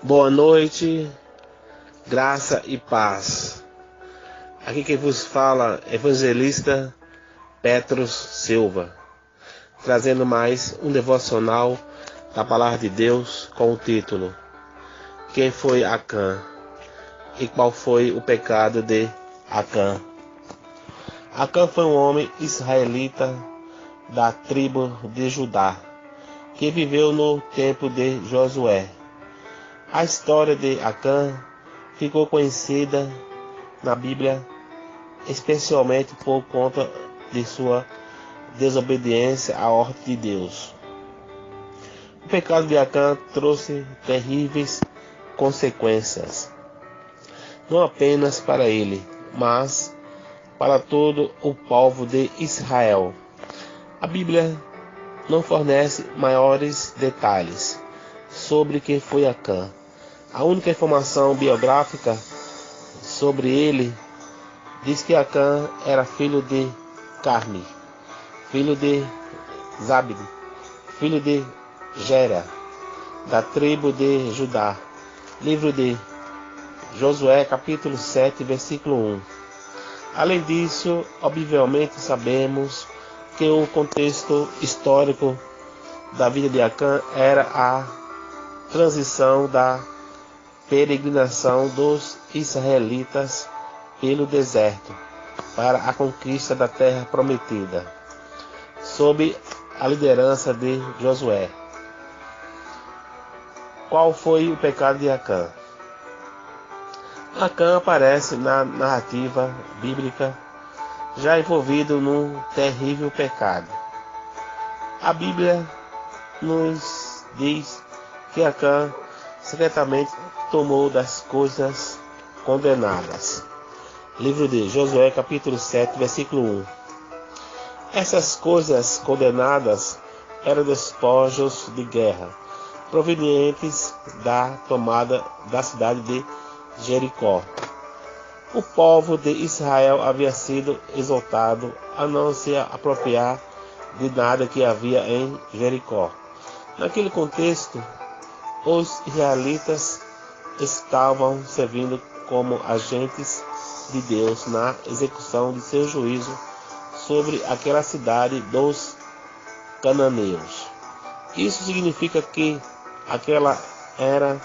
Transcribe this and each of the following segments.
Boa noite, graça e paz. Aqui quem vos fala é Evangelista Petros Silva, trazendo mais um devocional da Palavra de Deus com o título: Quem foi Acã e qual foi o pecado de Acã? Acã foi um homem israelita da tribo de Judá, que viveu no tempo de Josué. A história de Acã ficou conhecida na Bíblia, especialmente por conta de sua desobediência à ordem de Deus. O pecado de Acã trouxe terríveis consequências, não apenas para ele, mas para todo o povo de Israel. A Bíblia não fornece maiores detalhes sobre quem foi Acã. A única informação biográfica sobre ele diz que Acã era filho de Carmi, filho de Zabdi, filho de Gera, da tribo de Judá. Livro de Josué, capítulo 7, versículo 1. Além disso, obviamente sabemos que o contexto histórico da vida de Acã era a transição da peregrinação dos israelitas pelo deserto para a conquista da terra prometida, sob a liderança de Josué. Qual foi o pecado de Acã? Acã aparece na narrativa bíblica já envolvido num terrível pecado. A Bíblia nos diz que Acã secretamente tomou das coisas condenadas. Livro de Josué, capítulo 7, versículo 1. Essas coisas condenadas eram despojos de guerra, provenientes da tomada da cidade de Jericó. O povo de Israel havia sido exortado a não se apropriar de nada que havia em Jericó. Naquele contexto, os israelitas estavam servindo como agentes de Deus na execução de seu juízo sobre aquela cidade dos cananeus. Isso significa que aquela era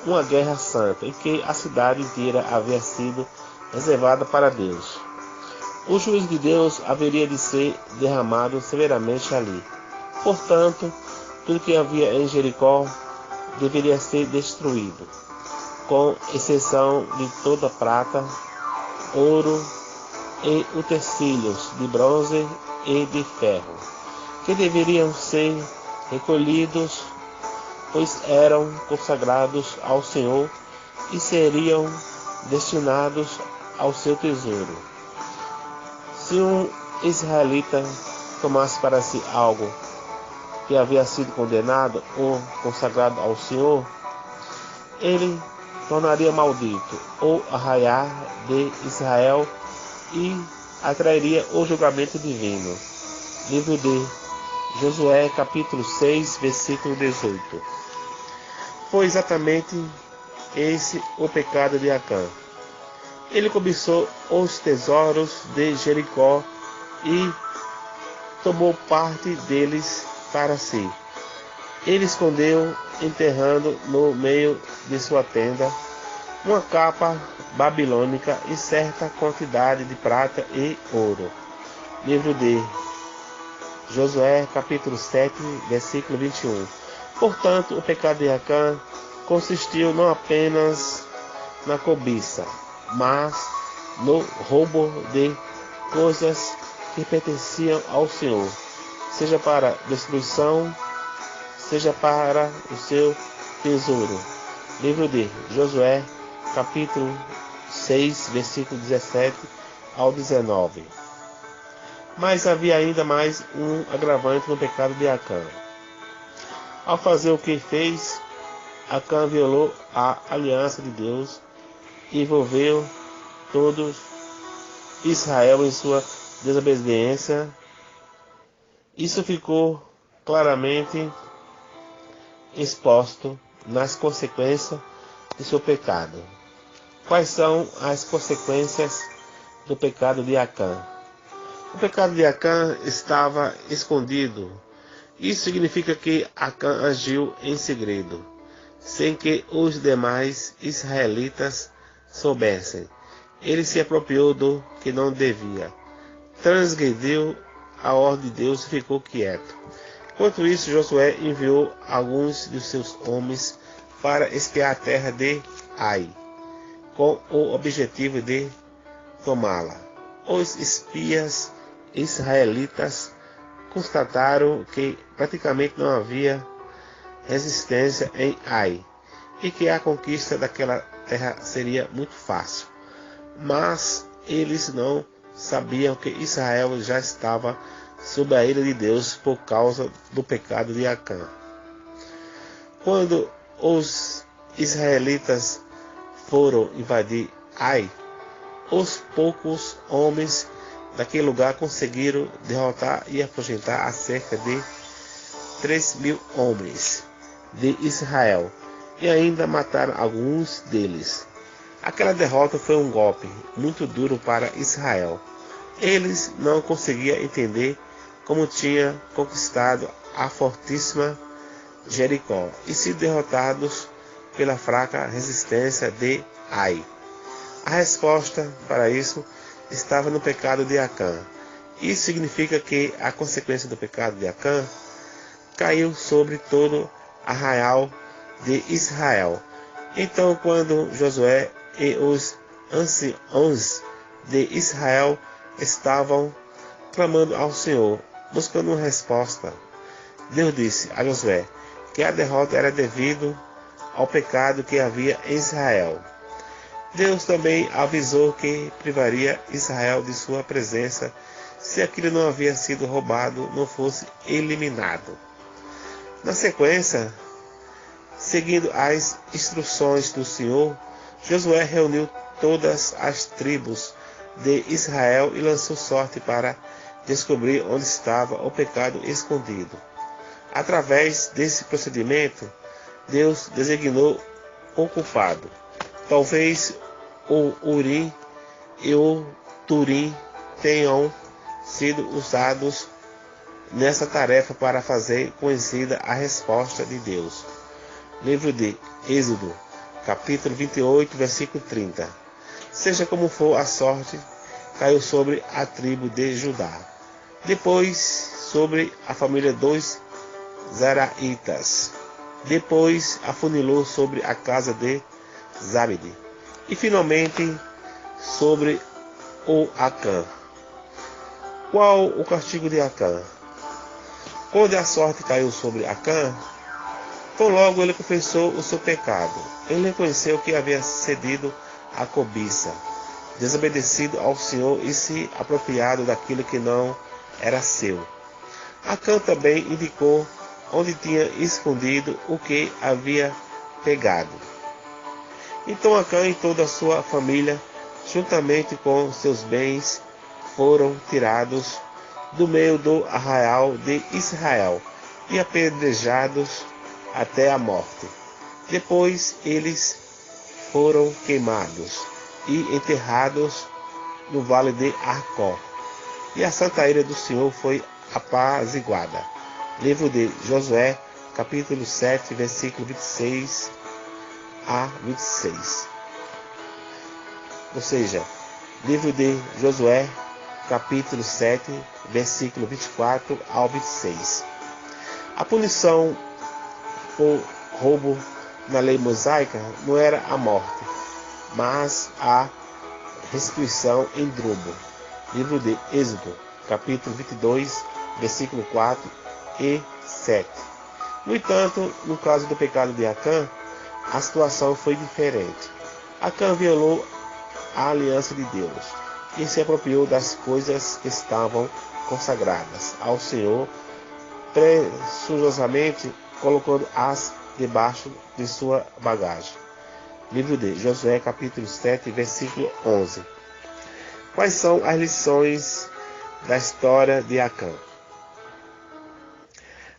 uma guerra santa e que a cidade inteira havia sido reservada para Deus. O juízo de Deus haveria de ser derramado severamente ali. Portanto, tudo que havia em Jericó deveria ser destruído, com exceção de toda prata, ouro e utensílios de bronze e de ferro, que deveriam ser recolhidos, pois eram consagrados ao Senhor e seriam destinados ao seu tesouro. Se um israelita tomasse para si algo que havia sido condenado ou consagrado ao Senhor, ele tornaria maldito ou arraiar de Israel e atrairia o julgamento divino. Livro de Josué, capítulo 6, versículo 18. Foi exatamente esse o pecado de Acã. Ele cobiçou os tesouros de Jericó e tomou parte deles para si. Ele escondeu, enterrando no meio de sua tenda uma capa babilônica e certa quantidade de prata e ouro. Livro de Josué, capítulo 7, versículo 21. Portanto, o pecado de Acã consistiu não apenas na cobiça, mas no roubo de coisas que pertenciam ao Senhor, seja para destruição, seja para o seu tesouro. Livro de Josué, capítulo 6, versículo 17 ao 19. Mas havia ainda mais um agravante no pecado de Acã. Ao fazer o que fez, Acã violou a aliança de Deus e envolveu todo Israel em sua desobediência. Isso ficou claramente exposto nas consequências de seu pecado. Quais são as consequências do pecado de Acã? O pecado de Acã estava escondido. Isso significa que Acã agiu em segredo, sem que os demais israelitas soubessem. Ele se apropriou do que não devia, transgrediu a ordem de Deus e ficou quieto. Enquanto isso, Josué enviou alguns de seus homens para espiar a terra de Ai, com o objetivo de tomá-la. Os espias israelitas constataram que praticamente não havia resistência em Ai e que a conquista daquela terra seria muito fácil. Mas eles não sabiam que Israel já estava sob a ira de Deus por causa do pecado de Acã. Quando os israelitas foram invadir Ai, os poucos homens daquele lugar conseguiram derrotar e afugentar a cerca de 3.000 homens de Israel e ainda mataram alguns deles. Aquela derrota foi um golpe muito duro para Israel. Eles não conseguiam entender como tinha conquistado a fortíssima Jericó e sido derrotados pela fraca resistência de Ai. A resposta para isso estava no pecado de Acã. Isso significa que a consequência do pecado de Acã caiu sobre todo arraial de Israel. Então, quando Josué e os anciãos de Israel estavam clamando ao Senhor, buscando uma resposta, Deus disse a Josué que a derrota era devido ao pecado que havia em Israel. Deus também avisou que privaria Israel de sua presença se aquilo não havia sido roubado, não fosse eliminado. Na sequência, seguindo as instruções do Senhor, Josué reuniu todas as tribos de Israel e lançou sorte para descobrir onde estava o pecado escondido. Através desse procedimento, Deus designou um culpado. Talvez o Urim e o Turim tenham sido usados nessa tarefa para fazer conhecida a resposta de Deus. Livro de Êxodo, capítulo 28, versículo 30. Seja como for, a sorte caiu sobre a tribo de Judá. Depois sobre a família dos Zeraitas. Depois afunilou sobre a casa de Zabde. E finalmente sobre o Acã. Qual o castigo de Acã? Quando a sorte caiu sobre Acã, tão logo ele confessou o seu pecado. Ele reconheceu que havia cedido à cobiça, desobedecido ao Senhor e se apropriado daquilo que não era seu. Acã também indicou onde tinha escondido o que havia pegado. Então Acã e toda a sua família, juntamente com seus bens, foram tirados do meio do arraial de Israel e apedrejados até a morte. Depois eles foram queimados e enterrados no vale de Arcó. E a santa ira do Senhor foi apaziguada. Livro de Josué, capítulo 7, versículo 26 a 26. Ou seja, livro de Josué, capítulo 7, versículo 24 ao 26. A punição por roubo na lei mosaica não era a morte, mas a restituição em dobro. Livro de Êxodo, capítulo 22, versículo 4 e 7. No entanto, no caso do pecado de Acã, a situação foi diferente. Acã violou a aliança de Deus e se apropriou das coisas que estavam consagradas ao Senhor, presunçosamente colocando-as debaixo de sua bagagem. Livro de Josué, capítulo 7, versículo 11. Quais são as lições da história de Acã?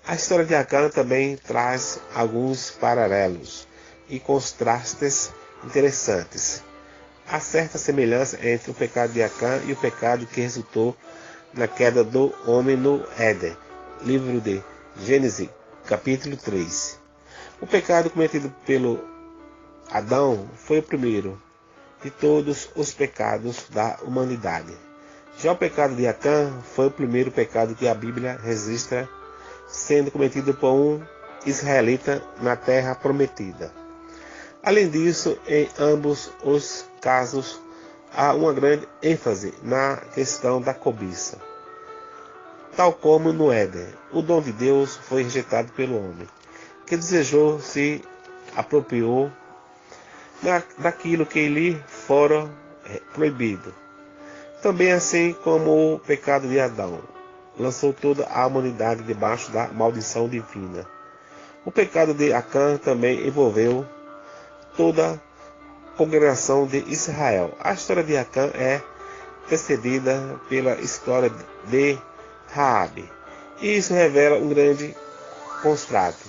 A história de Acã também traz alguns paralelos e contrastes interessantes. Há certa semelhança entre o pecado de Acã e o pecado que resultou na queda do homem no Éden, livro de Gênesis, capítulo 3. O pecado cometido pelo Adão foi o primeiro de todos os pecados da humanidade. Já o pecado de Acã foi o primeiro pecado que a Bíblia registra sendo cometido por um israelita na terra prometida. Além disso, em ambos os casos, há uma grande ênfase na questão da cobiça. Tal como no Éden, o dom de Deus foi rejeitado pelo homem, que desejou se apropriou daquilo que lhe fora proibido. Também assim como o pecado de Adão lançou toda a humanidade debaixo da maldição divina. O pecado de Acã também envolveu toda a congregação de Israel. A história de Acã é precedida pela história de Raabe. E isso revela um grande contraste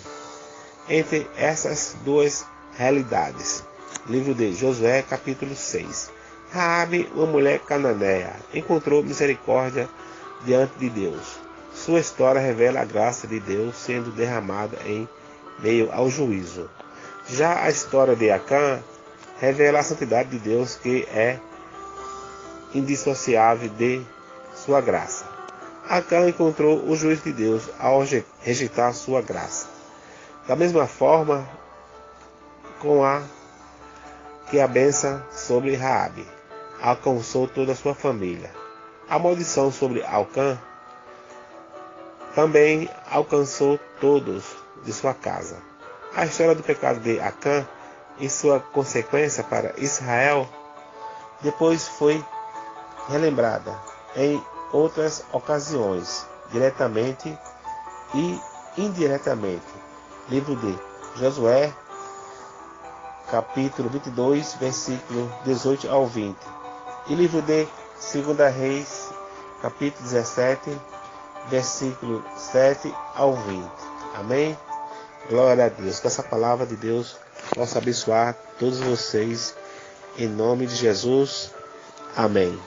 entre essas duas realidades. Livro de Josué, capítulo 6. Raabe, uma mulher cananeia, encontrou misericórdia diante de Deus. Sua história revela a graça de Deus sendo derramada em meio ao juízo. Já a história de Acã revela a santidade de Deus, que é indissociável de sua graça. Acã encontrou o juízo de Deus ao rejeitar sua graça. Da mesma forma com a bênção sobre Raabe alcançou toda a sua família. A maldição sobre Acã também alcançou todos de sua casa. A história do pecado de Acã e sua consequência para Israel depois foi relembrada em outras ocasiões, diretamente e indiretamente. Livro de Josué, capítulo 22, versículo 18 ao 20. E livro de 2 Reis, capítulo 17, versículo 7 ao 20. Amém? Glória a Deus. Que essa palavra de Deus possa abençoar todos vocês. Em nome de Jesus. Amém.